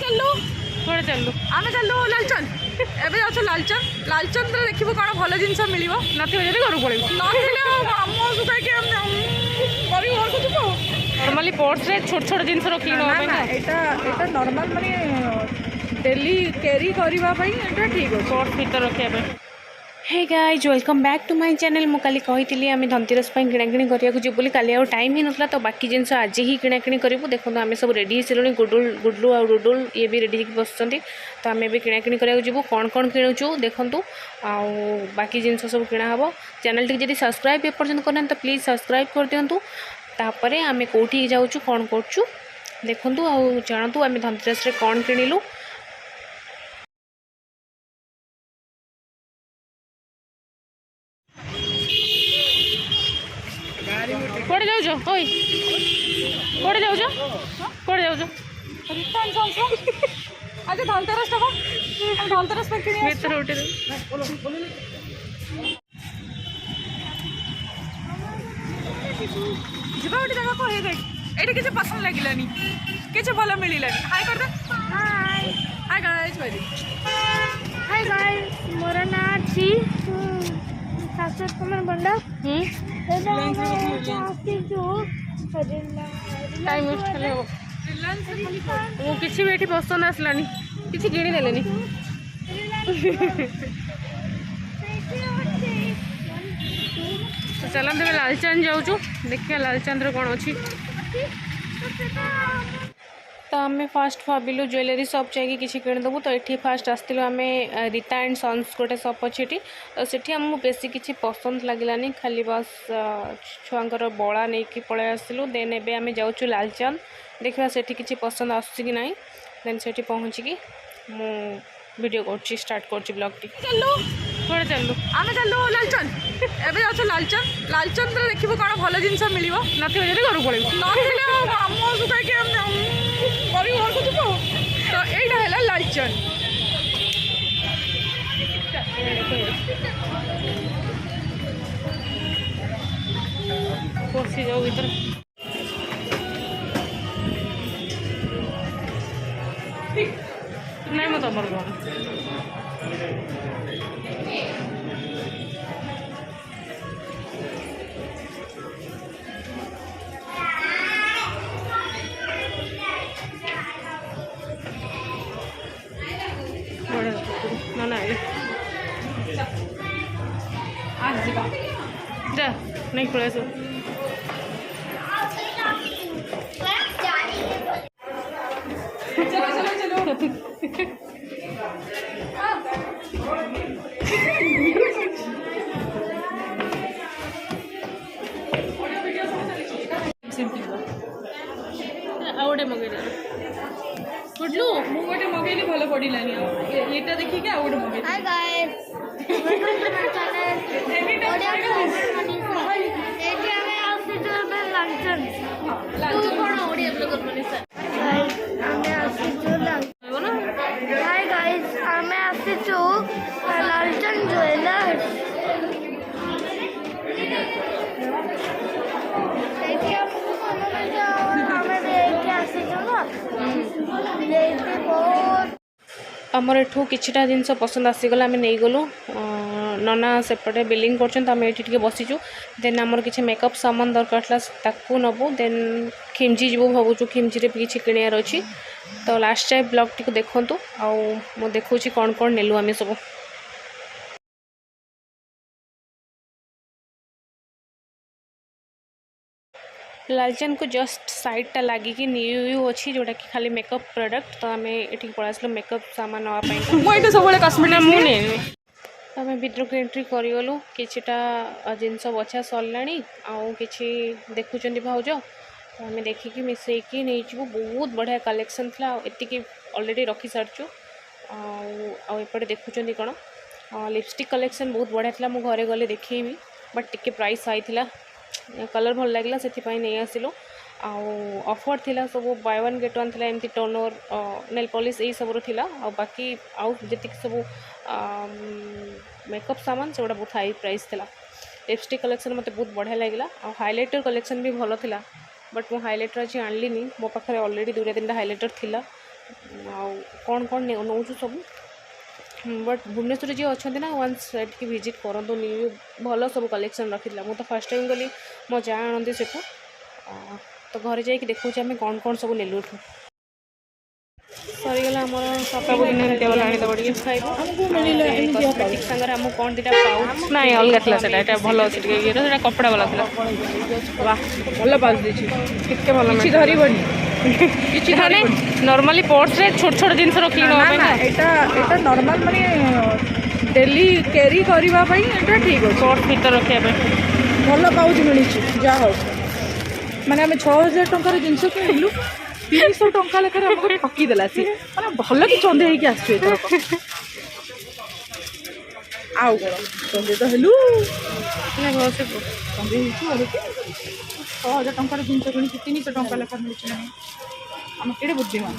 चलू थोड़े चलू आम चलू लालचंद एवं जाऊ लालचंद लालचंद देखो कौन भल जिन मिल नगर को पड़े नॉर्मली पर्स रे छोट छोट जिन रखी यहाँ नॉर्मल माने डेली कैरी करने ठीक है पर्स भर रखा। Hey guys welcome back to my channel. मु काली कही आम धनतेरस किणाकिणी करने को बोली काली आउ टाइम ही नाला तो बाकी जिनस आज ही किणाकिणी करूँ। देखो आम सब रेडी हो सारे गुडलू आ डुडुल ये भी रेडी होकर बस तो आम भी किणाकिणी करने जीवु कौन कौन किणुचु देखूँ आउ बाकी जिनस सब किणा हम। चैनल टी जब सब्सक्राइब एपर्यंत करना तो प्लीज सब्सक्राइब कर दिंतु। तापर आम कौटी जाऊँ कौन करूँ देखूँ आउ जानतु आम धनतेरस कौन किणिलु। कौड़े जाऊँ ओई कौड़े जाऊँ कौड़े जाऊँ आज धनतेरस धनतेरस भीतर उठे जीवा गोटे जगह को देख ये किसी पसंद लगिलानी किसी भल मिलानी हाय कर दे हाय हाय गाइस हाय गाइस मोर ना छी सासुर कुमार बंडा टाइम वेस्ट कले वो किसी भी ये पसंद आसलानी किसी किणीदेले चलन तेज लालचंद जाऊँ देखिए लालचंद कौन अच्छी। तो आम फास्ट भाविलु ज्वेलरी शॉप जाकि किसी किणीदेबू तो ये फास्ट आसलु आम रीता एंड सन्स गोटे शॉप अच्छी तो सेठी आमको बेसी किसी पसंद लगलानी खाली बस छुआंकर बड़ा नहीं कि पलि आसलु। देन एबे आम जाऊँ लालचंद देखा सेठी किसी पसंद आसुची कि नहीं देन सेठी पहुँचिकी मु वीडियो कर स्टार्ट कर ब्लॉग टी चलू थोड़े चलू आम चलू लालचंद एवं जाऊ लालचंद लालचंद देखो कौन भल जिन मिल नगर घर को पड़े घर को जीव तो यहीटा है लालचंद। पशि जाऊ भर नहीं मत तुम कौन ना ना आज जा नहीं पड़े सब चलो चलो चलो आउटे मगेल गुडलू मु गोटे मगेली भल पड़ानी ये देखिए आउ गोटे मगेली। Hi guys welcome to my channel Odia एटी हमें आसीचो लालचंद तू कोन ओडिया ब्लॉगर बनी सर गाइस हमें आसीचो लालचंद हाय गाइस हमें आसीचो लालचंद ज्वेलर्स एटी हमें देख आसीचो ना देख बहुत आमर एठू किछिटा जिनस पसंद आसीगला आम नहीं गलु नना सेपटे बिलिंग कर बसीचु। देन आमर किसी मेकअप सामान दरकार ताकू नबू देन खिमजी जीवु भावुचु खिमजी रे किसी किणियार अच्छी तो लास्ट टाइम ब्लॉग टी देखूँ आउ मु देखूँ कौन कौन नेलु आम सब। लालचंद को जस्ट साइडटा लगिकी न्यू अच्छी जोटा कि खाली मेकअप प्रोडक्ट तो आम ये पलैसलु मेकअप सामान नापी सब आम भर को एंट्री करगलु किछिटा जिनस बछा सरला आउ कि देखुं भाउज तो आम देखिकी मिसईकी नहीं बहुत बढ़िया कलेक्शन था एति ऑलरेडी रखी सारचु आउपटे देखुं कौन लिपस्टिक कलेक्शन बहुत बढ़िया था मुझे घरे गले देखी बट टिके प्राइस हाई था कलर भल लगे से नहीं आसिलु ऑफर थिला सब बाय वन गेट वन थिला एमती टोनर नेल पॉलिश यही सब थिला बाकी आउ जी सब मेकअप सामान से बहुत हाई प्राइस थिला लिपस्टिक कलेक्शन मत बहुत बढ़िया लगे और हाइलाइटर कलेक्शन भी भल था बट मो हाइलाइटर आज आनलिनी मो पाखे ऑलरेडी 2-3 हाइलाइटर थिला कौन कौन नौ सब बट भुवनेश्वर जी अच्छा ना वन्स एटिक विजिट करूँ न्यू भल सब कलेक्शन रखी मुझे फर्स्ट टाइम गली मो जा आनती से तो घर जाकि देखा आम कौन कौन सब नेलु एठू सरीगला आमर सपा बुझे खाइबा सागर आम कौन दुटा पाउच ना अलग था भल अच्छे ये कपड़ा वाला था वाह भल पाउच देखे भल धरबनी नॉर्मली पर्स रे छोट छोट जिन रखी एटा नॉर्मल माने डेली कैरी करबा पई एटा ठीक अछि पर्स भीतर रखिया भल पाउच मिली जा हो माने हम 6000 टंकार जिनस किनिलु 300 टंका लेकर हमको ठकी देला सी माने भल कि चंदे हे कि आसु एतर आउ चंदे तो हेलु ना घर से चंदे हिचु और कि 6000 टंकार जिनस किनि 300 टंका लेकर मिलछि माने हम केडे बुद्धिमान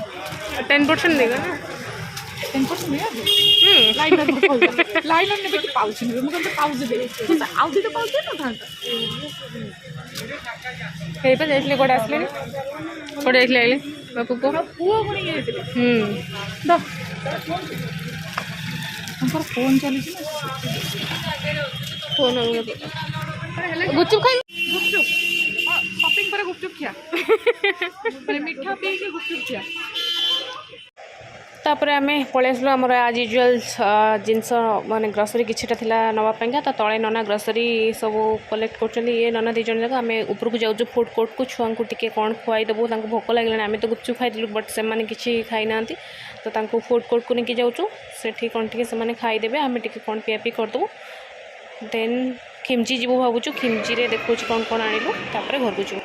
10% देगा ना 10% मिया लाइनर ने बेटी पाउच ने मुझे पाउच दे आउ दे तो पाउच ना था हे पे देखले कोड आसले कोड देखले आइले बापू को पुओ कोनी गेले द हमर फोन चली छी ना फोन गुपचुप खाई गुपचुप शॉपिंग पर गुपचुप खिया माने मीठा पी के गुपचुप खिया तापर आम पलैसलु आमर आज यूजुआल जिनस माने ग्रोसरी किछिटा थिला नवापाइंका तो तले नना ग्रोसरी सब कलेक्ट कर ये नना दी जन जाक आम ऊपर को जाऊँ फूड कोर्ट को छुआ को टिके कौन खुआई देबू भोक लगे आम तो गुपचुप खाई बट से किसी खाई ना तो फूड कोर्ट को लेकिन जाऊँ से कौन टे से खाईदे आम टे कौन पिया पी करदेबू देन खिमजी जीवु भावुँ खिमजी रे देखु कौन कौन आणिलु तापर घर को जीवु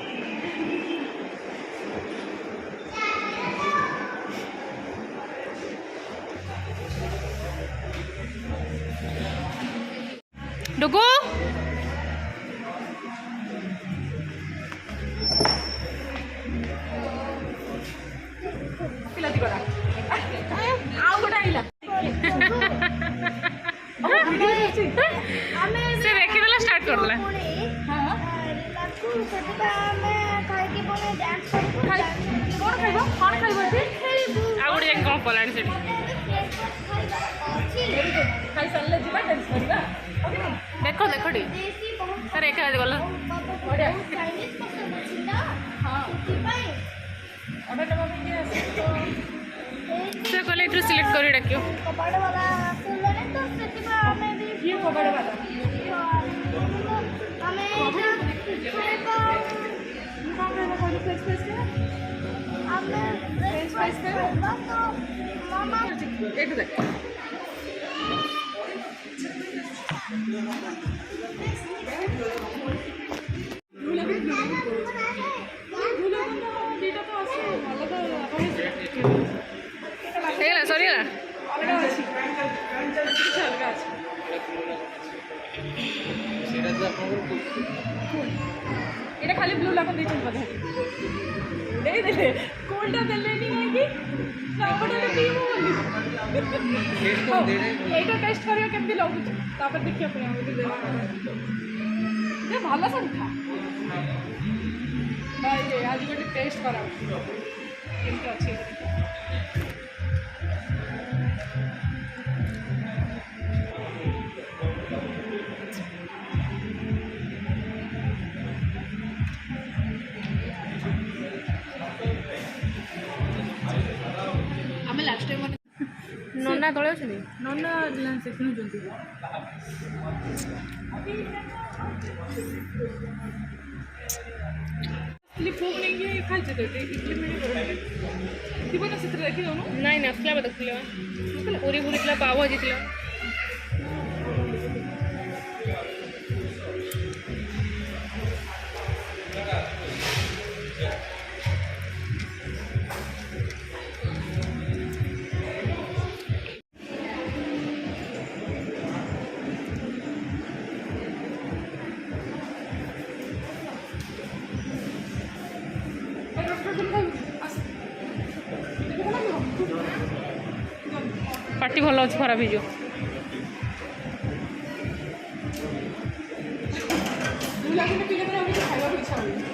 डुगु पिला दी गला आउ गोटा आइला से देखि देला स्टार्ट कर देला हां लाकू सेटा हमें खाई के बोले डांस करू कौन खाइबो से खेलबू आ गुडी एक कौन पलाणी से खाई सल्ले जिबा डांस करबा देखो देखो डी देसी बहुत सर एक गला बढ़िया चाइनीज पसंद अछि ना हां पाई ऑर्डर दबा के आसे से कहले इथु सिलेक्ट करी डाकियो कपड़ वाला खुले ने तो सेटा हमें भी ये कपड़ वाला हमें खाइबा कौन फ्रेश फ्रेश के हमें फ्रेंच फ्राइज खाइबा तो मामा एक देख सरीगला এটা খালি ব্লু লাগন দিছেন বোধ দেই দিলে কোলটা দেলে নি কি নামটা পিবো বলি টেস্ট করে দে এইটা টেস্ট করিও কেমতি লাগুছে তারপর দেখি আপনি আমাকে দে ये ভালো সংখ্যা ভাই আজ গোটে টেস্ট করা কেমতি আছে नन्ना तले अछि नन्ना से किनुचंती इडली फूक नहीं खाइছে तो इडली में थी ना से देखि दोनो नहीं नसला देखले पूरी पूरी थिला पाव भाजी थिला पार्टी भल अच्छे खराब हो ଗୁଲାବଜାମୁନ ପିଇଲା ପରେ ଆଉ କିଛି ଖାଇବାକୁ ଇଚ୍ଛା ହୁଏନି।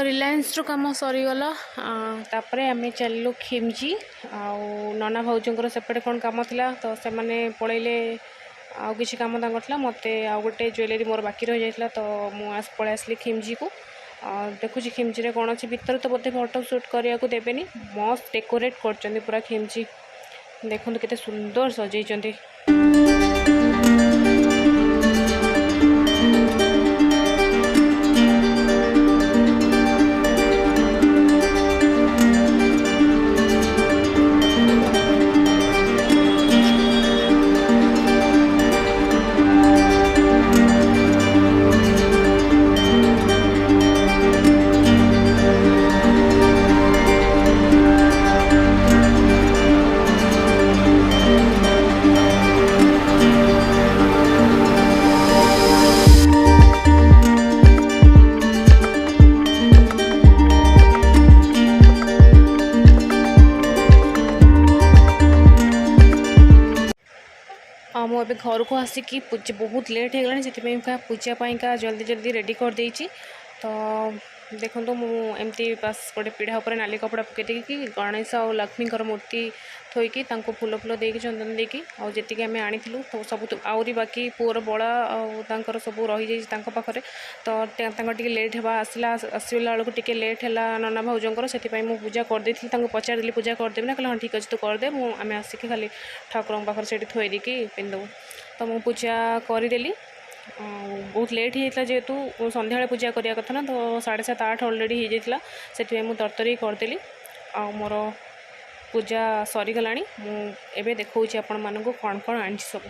रिलायंस कम सरीगला तापरे आम चलू खिमजी आउ नना भाउजर सेपटे कौन कम थिला तो से मैंने पलैले आउ किसी कम था मत आउ गोटे ज्वेलरी मोर बाकी रही जाता तो मुझे पलि आसली खिमजी को देखुची खिमजी रे कौन अच्छी भितर तो बोधे फोटो शूट करने को देवेनि मस्त डेकोरेट कर पूरा खिमजी देखो केते सुंदर सजई। मुझे घर को आसिकी बहुत लेट हो गला पूजा जल्दी जल्दी रेडी कर देइछि। तो देखो तो मुझे बस गोटे पीढ़ा उपर नाली कपड़ा पकई देकी गणेश और लक्ष्मी मूर्ति थोईकी फूल फूल देकी चंदन देकी आती आम आनी तो सब आहरी बाकी पुअर बड़ा आर सब रही जाइए पाखे तो टे लेट है आसला आसला बेलू टे लेट है नना भाउजर से पूजा करदे पचारि पूजा करदेवी ना कहले हाँ ठीक अच्छे तू करदे आम आसिक खाली ठाकुर पाखे से थोई देकी पिंधु तो मुझे पूजा करदेली बहुत लेट होता जेहेतु संध्या पूजा करने कथा ना तो 7:30-8 अलरेडी हो जाता से मुझे तरतरी करदेली आ मोर पूजा सरीगला मुझे देखा आपण मानक कौन कौन आनी सब।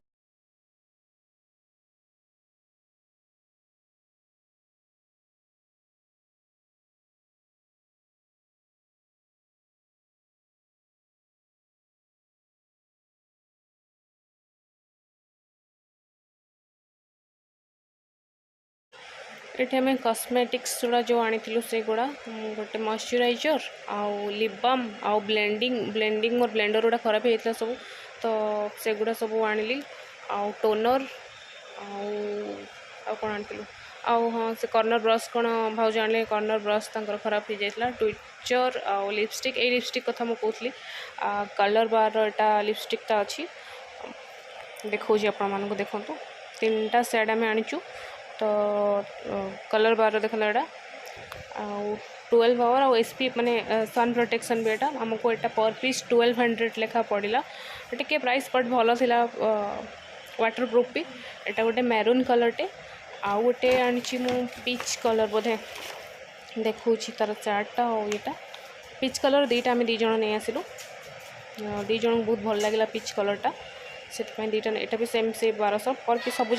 ये आम कॉस्मेटिक्स गुड़ा जो आनी से गुड़ा गोटे मॉइस्चराइजर आउ लिप बाम आउ ब्लेंडिंग मोर ब्लेंडर गुड़ा खराब होता सब तो से गुड़ा सब आनिली आउ टोनर आउ कौन आनी आउ हाँ से कॉर्नर ब्रश कौन भाउज आने कॉर्नर ब्रश खराब हो जाता ट्विचर आउ लिपस्टिक ये लिपस्टिक कथा मुझे कहली कलर बार एटा लिपस्टिकटा अच्छी देखा आपण देखु 3टा सेड आम आनीचु तो कलर बार देखो यहाँ 12 आवर और एसपी माने सन प्रोटेक्शन भी यहाँ आमको यहाँ पर पीस 1200 लेखा पड़ा टे प्राइस बट भल था वाटर प्रूफ भी यहाँ गोटे मैरून कलरटे आउ गोटे आनी पीच कलर बोधे देखूँ तार चार्टा और यहाँ पीच कलर 2टा आम 2 जन नहीं आसलु 2 जन बहुत भल लगे पीच कलरटा से 2टा यहाँ भी सेम से 1200 पर पीस सबूक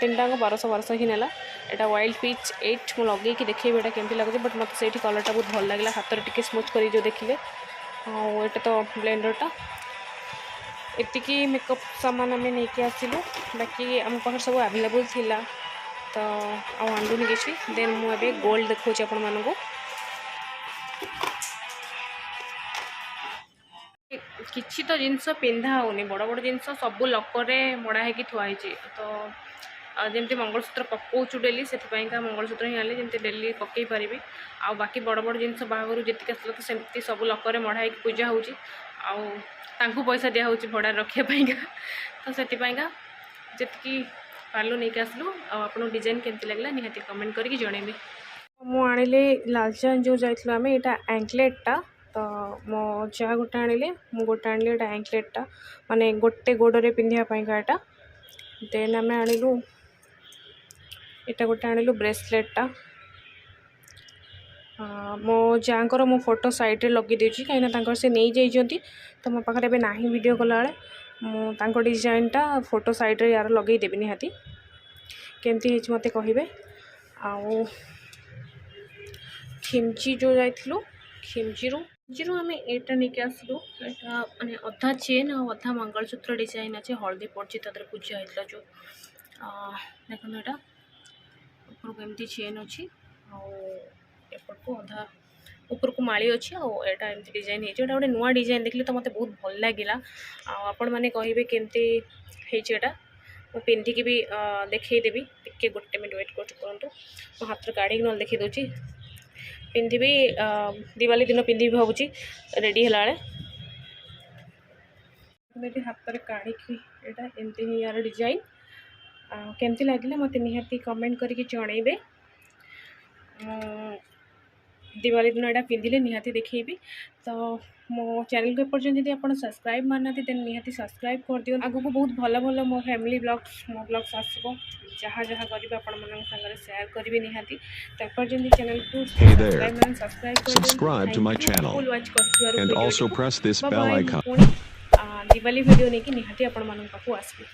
3टा 1200 ही नेला यहाँ वाइल्ड पीच 8 मुझे लगे देखिए यहाँ केमती लगे बट मत से कलरटा बहुत भल लगे हाथ में टी स्मूथ कर जो देखिले यहाँ तो ब्लेंडरटा एतिकी मेकअप सामान आम नहीं आसलु बाकी आम पाखे सब अवेलेबल थिला तो आंदुनी किसी देन मुझे गोल्ड देखा आपण मानक किसी तो जिनस पिंधा होनी बड़ बड़ जिनस सब लकर मड़ा हो थुआई तो जमी मंगलसूत्र पकाऊँ डेली से मंगलसूत्र ही आनी जमी डेली पकई पारि आ बाकी बड़ बड़ जिनस बाहर जी आसला तो सेमती सब लकर मड़ा हो पूजा होची पैसा दिया भड़ा रखापी तो से जी पार्लर नहीं आसलु आपन डिजाइन केमती लगला निहाती कमेंट करके जनइबे। मु आनिले लालचांद जो जाइलु आमे एटा एंकलेटटा तो मो जा गोटे आनिले मु गोटे आनिले एटा एंकलेटटा माने गोटे गोड़े पिंधापी एटा देन आम आनिलु एटा गोटे आनिलु ब्रेसलेटटा मो जाकर मो फोटो साइड रे लगे देछि कहीं से नहीं जाइछंती तो मो पाखरे ना वीडियो कला मो डिजाइनटा फोटो साइड रे यार लगे देबी निहाती केमती मत कहे आउ खिमची जो जाइलु खिमची आम एटा नहीं आसलु एटा माने अधा चेन और अधा मंगलसूत्र डिजाइन अच्छे हल्दी पड़ी पूजा होता जो देखो यहाँ ऊपर को एमती चेन अच्छी एपट को अधा ऊपर को माली अच्छी आटा एमती डिजाइन है गोटे नुआ डिजाइन देखले तो मतलब बहुत भल लगिला आपण मैंने कहे केमती होटा मैं पिंधिकी भी देखईदेवी टिके गोटे मिनट वेट करूँ मो हाथ काढ़ी ना देखी दूची पिंधिबी दिवाली दिन पिंधिबी भावुची रेडी है बेटी हाथ में काढ़ी यहाँ एमती ही यार डिजाइन केमती लगे मत निहाती कमेंट करके जनइबे दिवाली दिन यहाँ पिंधिले निहाती देखी तो मो चैनल को एपर्तन जब आप सब्सक्राइब मारना देन निहाती सब्सक्राइब कर दियो आगु को बहुत भल भल मो फैमिली ब्लॉग्स मो ब्लॉग्स आसो जहाँ जहाँ करेंगे आपण सागर शेयर करेंगे निहाती तो एपर्तन चैनल को Subscribe to my channel and also press this bell icon. Diwali video नहीं कि निहाती आपण पाखु आसबी।